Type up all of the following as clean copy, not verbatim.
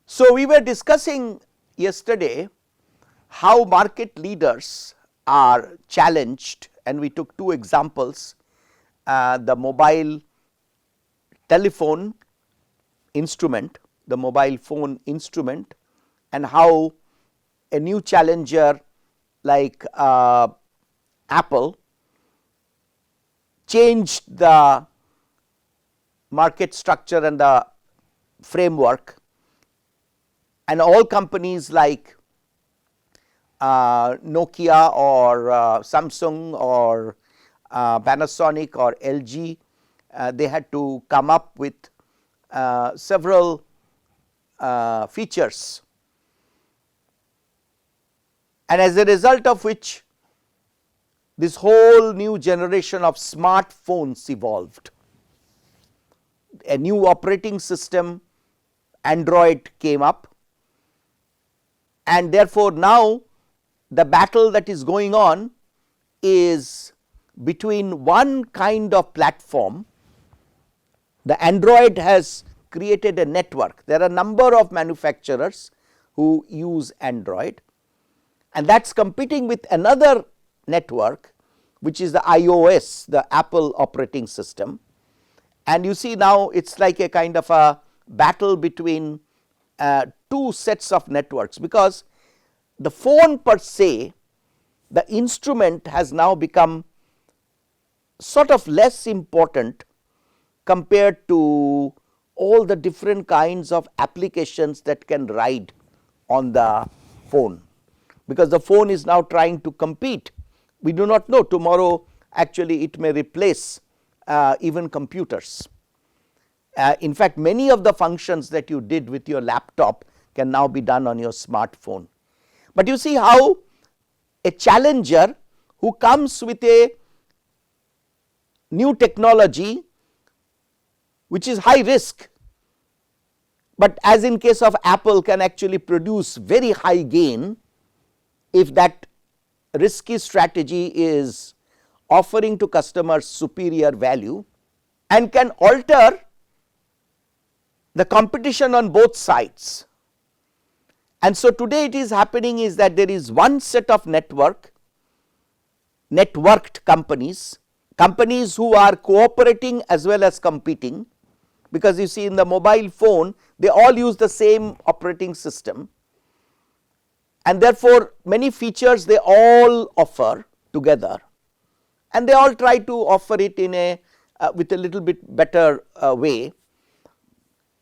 So, we were discussing yesterday how market leaders are challenged, and we took two examples, the mobile telephone instrument, the mobile phone instrument, and how a new challenger like Apple changed the market structure and the framework, and all companies like Nokia or Samsung or Panasonic or LG, they had to come up with several features, and as a result of which this whole new generation of smartphones evolved. A new operating system, Android, came up, and therefore, now the battle that is going on is between one kind of platform. The Android has created a network. There are a number of manufacturers who use Android, and that is competing with another network, which is the iOS, the Apple operating system. And you see now it is like a kind of a battle between two sets of networks, because the phone per se, the instrument, has now become sort of less important compared to all the different kinds of applications that can ride on the phone, because the phone is now trying to compete. We do not know, tomorrow actually it may replace even computers. In fact, many of the functions that you did with your laptop can now be done on your smartphone. But you see how a challenger who comes with a new technology which is high risk, but as in case of Apple, can actually produce very high gain if that risky strategy is offering to customers superior value, and can alter the competition on both sides. And so, today it is happening is that there is one set of networked companies, companies who are cooperating as well as competing, because you see in the mobile phone they all use the same operating system, and therefore, many features they all offer together, and they all try to offer it in a with a little bit better way.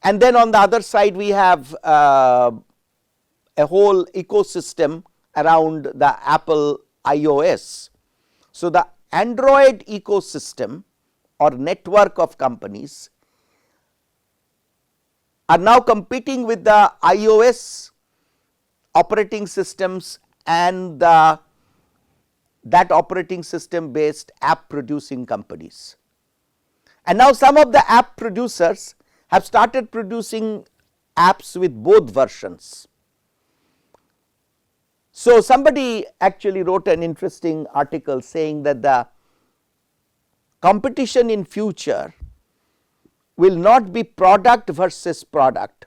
And then on the other side we have a whole ecosystem around the Apple iOS. So, the Android ecosystem or network of companies are now competing with the iOS operating systems and that operating system based app producing companies. And now some of the app producers have started producing apps with both versions. So, somebody actually wrote an interesting article saying that the competition in future will not be product versus product,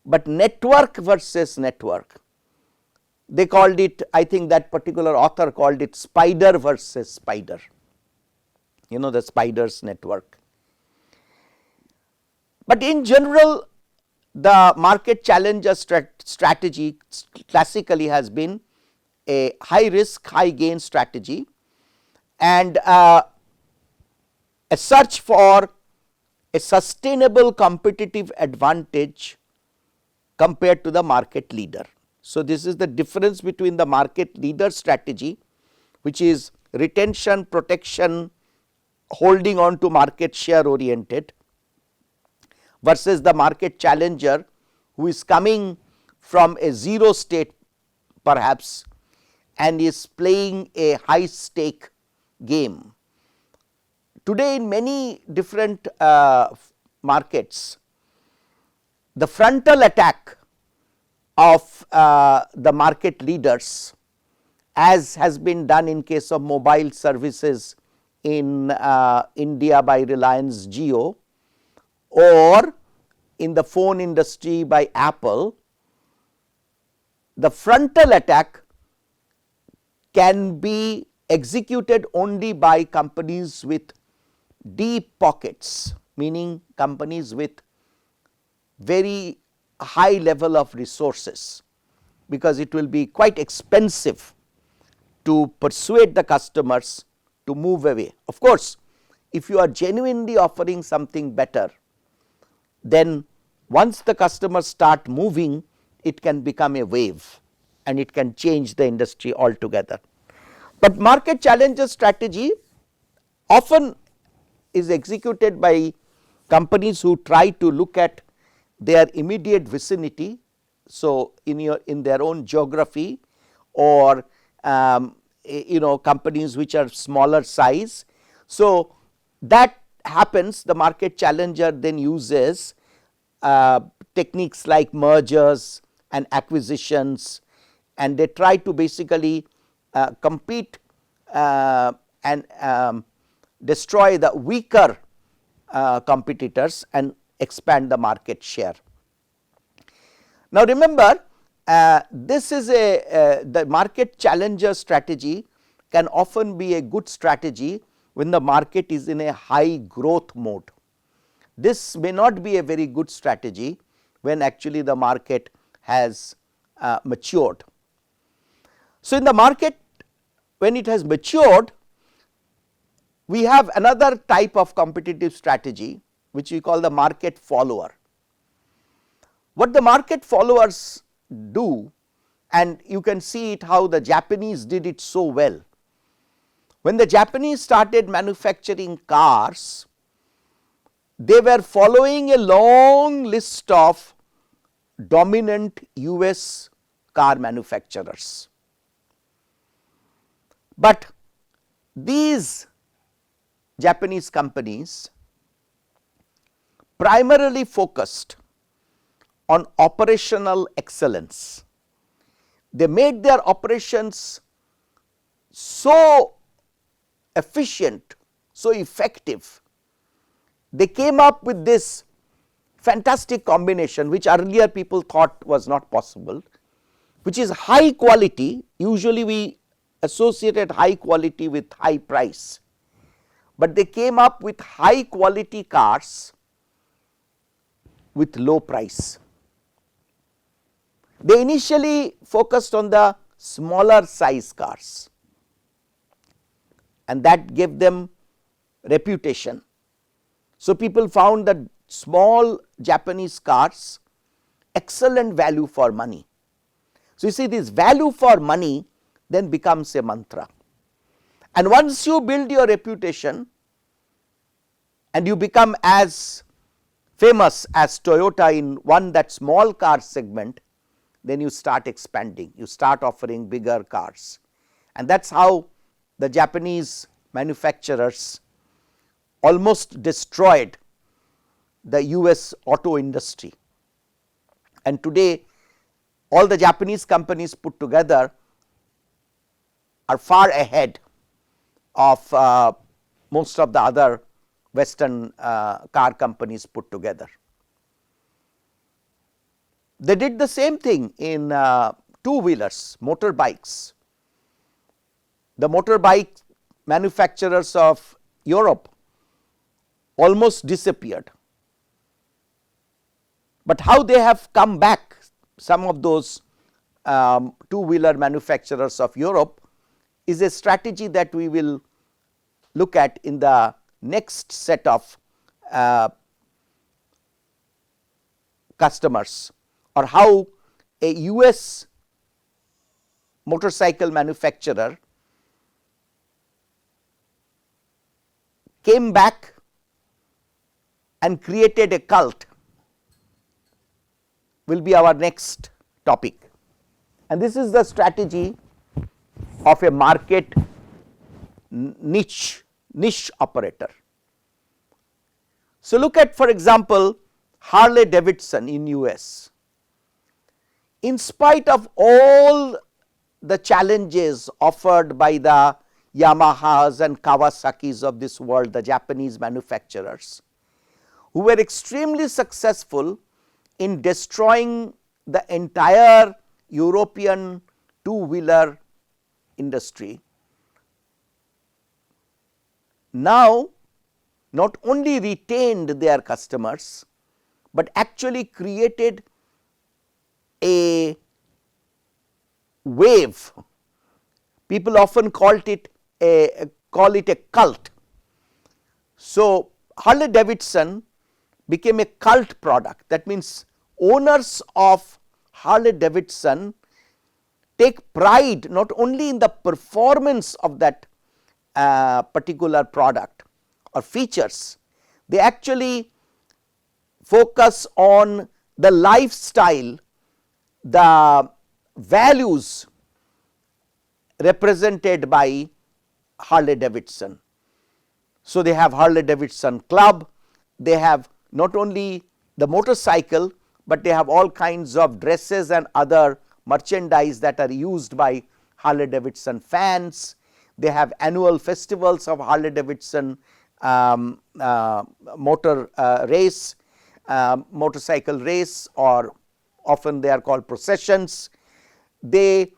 but network versus network. They called it, I think that particular author called it spider versus spider, the spider's network. But in general, the market challenger strategy classically has been a high risk, high gain strategy, and a search for a sustainable competitive advantage compared to the market leader. So, this is the difference between the market leader strategy, which is retention, protection, holding on to market share oriented, versus the market challenger who is coming from a zero state perhaps and is playing a high stake game. Today in many different markets, the frontal attack of the market leaders, as has been done in case of mobile services in India by Reliance Jio, or in the phone industry by Apple, the frontal attack can be executed only by companies with deep pockets, meaning companies with very high level of resources, because it will be quite expensive to persuade the customers to move away. Of course, if you are genuinely offering something better, then once the customers start moving, it can become a wave and it can change the industry altogether. But market challenger strategy often is executed by companies who try to look at their immediate vicinity. So, in their own geography, or companies which are smaller size. So, that happens, the market challenger then uses techniques like mergers and acquisitions, and they try to basically compete and destroy the weaker competitors and expand the market share. Now, remember, this is the market challenger strategy can often be a good strategy when the market is in a high growth mode. This may not be a very good strategy when actually the market has matured. So, in the market when it has matured, we have another type of competitive strategy which we call the market follower. What the market followers do, and you can see it how the Japanese did it so well. When the Japanese started manufacturing cars, they were following a long list of dominant US car manufacturers. But these Japanese companies primarily focused on operational excellence. They made their operations so efficient, so effective. They came up with this fantastic combination which earlier people thought was not possible, which is high quality. Usually we associated high quality with high price, but they came up with high quality cars with low price. They initially focused on the smaller size cars, and that gave them reputation. So, people found that small Japanese cars excellent value for money. So, you see, this value for money then becomes a mantra, and once you build your reputation and you become as famous as Toyota in that small car segment, then you start expanding, you start offering bigger cars, and that is how the Japanese manufacturers almost destroyed the US auto industry. And today all the Japanese companies put together are far ahead of most of the other Western car companies put together. They did the same thing in two-wheelers, motorbikes. The motorbike manufacturers of Europe almost disappeared, but how they have come back, some of those two-wheeler manufacturers of Europe, is a strategy that we will look at in the next set of customers, or how a US motorcycle manufacturer came back and created a cult, will be our next topic. And this is the strategy of a market niche operator. So, look at, for example, Harley Davidson in US. in spite of all the challenges offered by the Yamahas and Kawasakis of this world, the Japanese manufacturers, who were extremely successful in destroying the entire European two-wheeler industry, now not only retained their customers, but actually created a wave. People often call it a cult. So, Harley Davidson became a cult product. That means, owners of Harley Davidson take pride not only in the performance of that particular product or features, they actually focus on the lifestyle, the values represented by Harley Davidson. So, they have Harley Davidson Club, they have not only the motorcycle, but they have all kinds of dresses and other merchandise that are used by Harley Davidson fans. They have annual festivals of Harley Davidson motorcycle race, or often they are called processions. They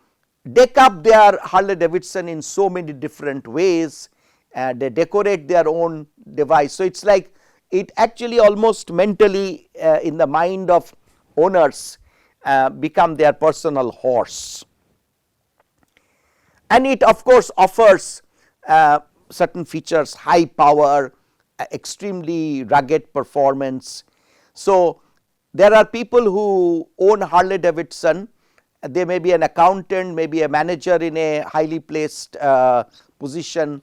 deck up their Harley Davidson in so many different ways, they decorate their own device. So, it is like it actually almost mentally in the mind of owners become their personal horse. And it of course offers certain features, high power, extremely rugged performance. So, there are people who own Harley Davidson, they may be an accountant, maybe a manager in a highly placed position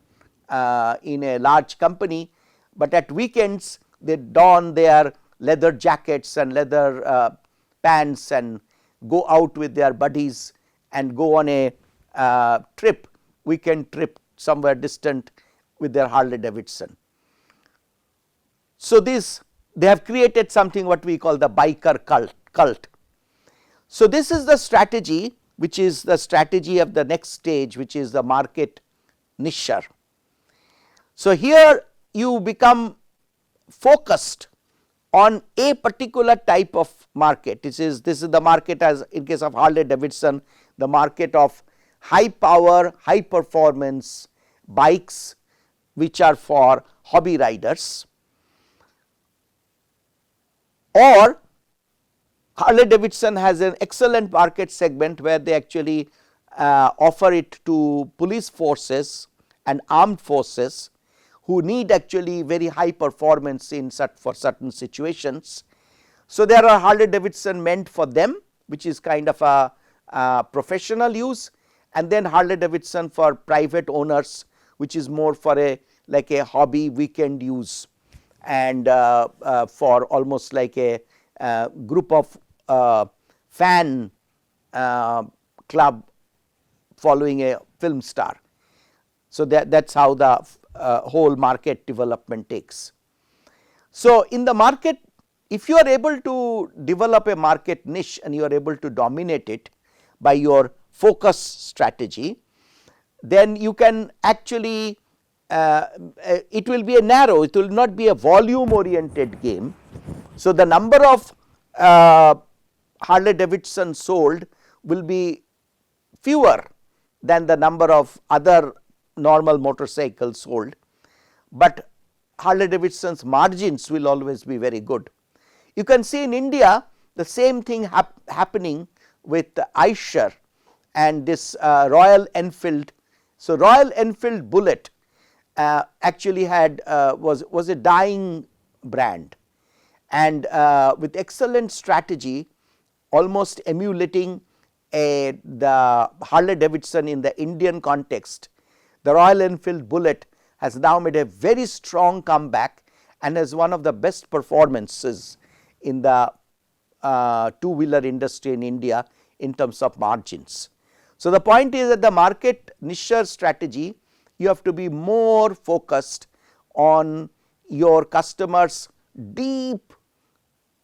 in a large company, but at weekends they don their leather jackets and leather pants and go out with their buddies and go on a weekend trip somewhere distant with their Harley Davidson. So, they have created something what we call the biker cult. So, this is the strategy, which is the strategy of the next stage, which is the market nicher. So, here you become focused on a particular type of market. This is the market, as in case of Harley Davidson, the market of high power, high performance bikes which are for hobby riders, or Harley Davidson has an excellent market segment where they actually offer it to police forces and armed forces who need actually very high performance for certain situations. So, there are Harley Davidson meant for them, which is kind of a professional use, and then Harley Davidson for private owners, which is more for a hobby weekend use, and for almost like a group of fan club following a film star. So, that is how the whole market development takes. So, in the market, if you are able to develop a market niche and you are able to dominate it by your focus strategy, then you can actually it will be a narrow, it will not be a volume oriented game. So, the number of Harley Davidson sold will be fewer than the number of other normal motorcycles sold, but Harley Davidson's margins will always be very good. You can see in India the same thing happening with Eicher and this Royal Enfield. So, Royal Enfield Bullet actually had was a dying brand, and with excellent strategy, almost emulating the Harley Davidson in the Indian context, the Royal Enfield Bullet has now made a very strong comeback and has one of the best performances in the two-wheeler industry in India in terms of margins. So, the point is that the market niche strategy, you have to be more focused on your customers' deep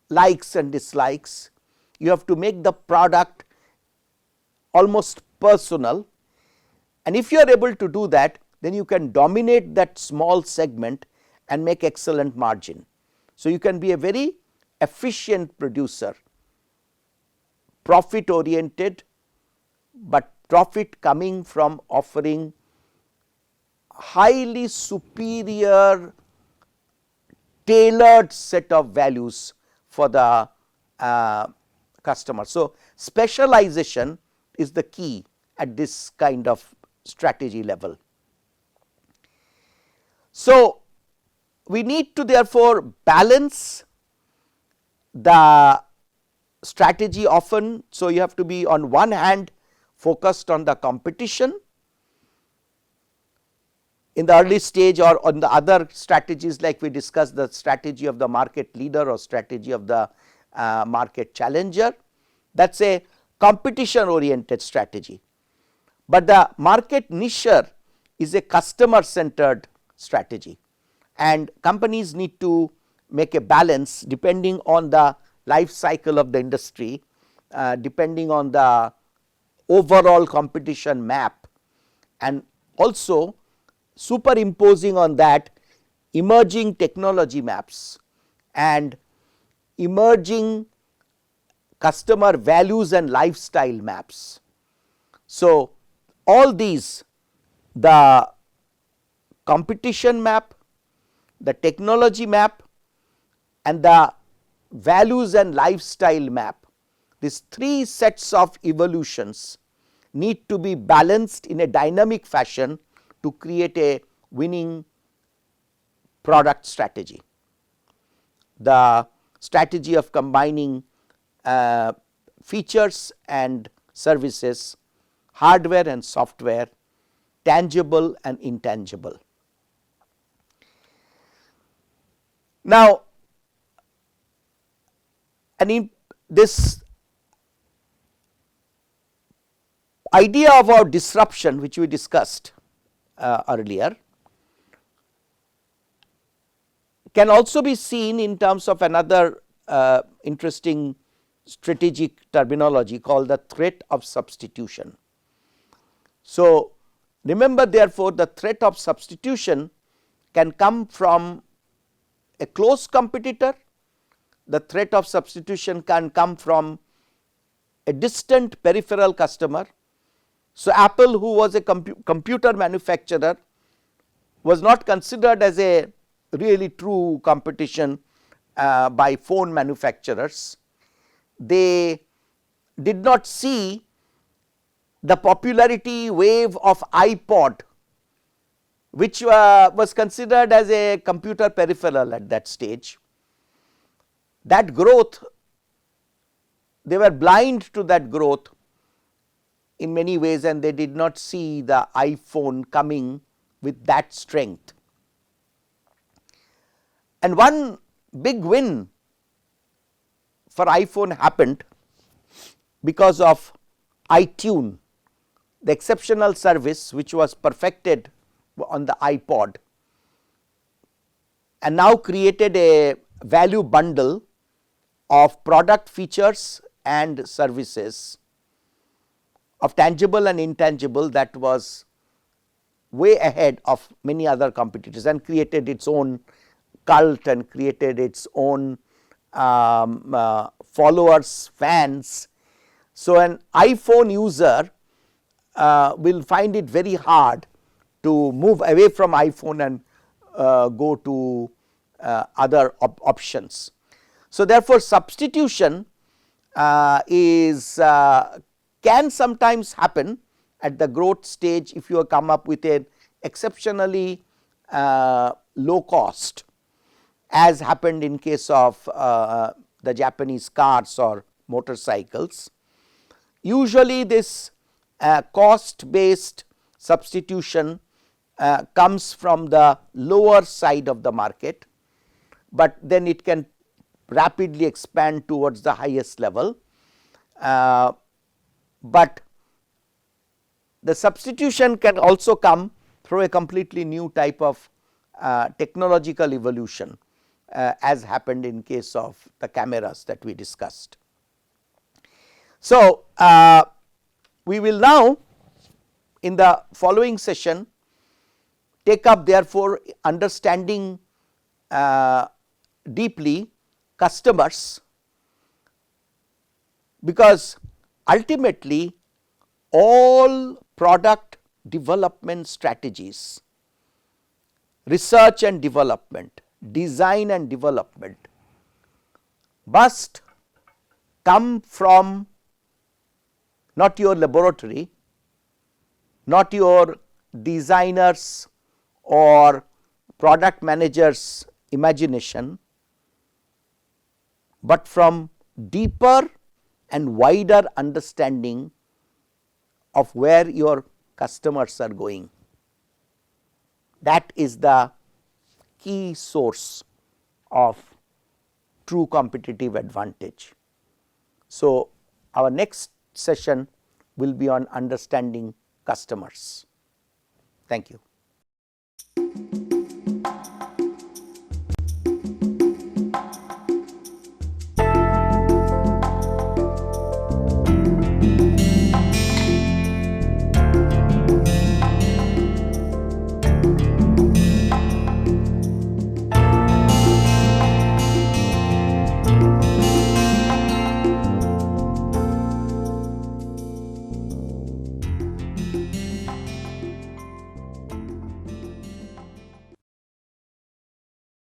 likes and dislikes. You have to make the product almost personal, and if you are able to do that, then you can dominate that small segment and make excellent margin. So, you can be a very efficient producer, profit oriented, but profit coming from offering highly superior tailored set of values for the customer. So, specialization is the key at this kind of strategy level. So, we need to therefore balance the strategy often. So, you have to be on one hand focused on the competition in the early stage, or on the other strategies like we discussed, the strategy of the market leader or strategy of the market challenger. That is a competition oriented strategy, but the market nicher is a customer centered strategy, and companies need to make a balance depending on the life cycle of the industry, depending on the overall competition map, and also superimposing on that emerging technology maps and emerging customer values and lifestyle maps. So, all these, the competition map, the technology map and the values and lifestyle map, these three sets of evolutions need to be balanced in a dynamic fashion to create a winning product strategy. The strategy of combining features and services, hardware and software, tangible and intangible. Now, this idea of our disruption, which we discussed earlier, can also be seen in terms of another interesting strategic terminology called the threat of substitution. So, remember therefore, the threat of substitution can come from a close competitor, the threat of substitution can come from a distant peripheral customer. So, Apple, who was a computer manufacturer, was not considered as a really true competition by phone manufacturers. They did not see the popularity wave of iPod, which was considered as a computer peripheral at that stage. That growth, they were blind to that growth in many ways, and they did not see the iPhone coming with that strength. And one big win for iPhone happened because of iTunes, the exceptional service which was perfected on the iPod, and now created a value bundle of product features and services of tangible and intangible that was way ahead of many other competitors, and created its own cult and created its own followers, fans. So, an iPhone user will find it very hard to move away from iPhone and go to other options. So, therefore, substitution is can sometimes happen at the growth stage if you come up with an exceptionally low cost, as happened in case of the Japanese cars or motorcycles. Usually this cost based substitution comes from the lower side of the market, but then it can rapidly expand towards the highest level. But the substitution can also come through a completely new type of technological evolution, as happened in case of the cameras that we discussed. So, We will now in the following session take up therefore understanding deeply customers, because ultimately all product development strategies, research and development, design and development must come from not your laboratory, not your designers or product managers imagination, but from deeper and wider understanding of where your customers are going. That is the key source of true competitive advantage. So, our next session will be on understanding customers. Thank you.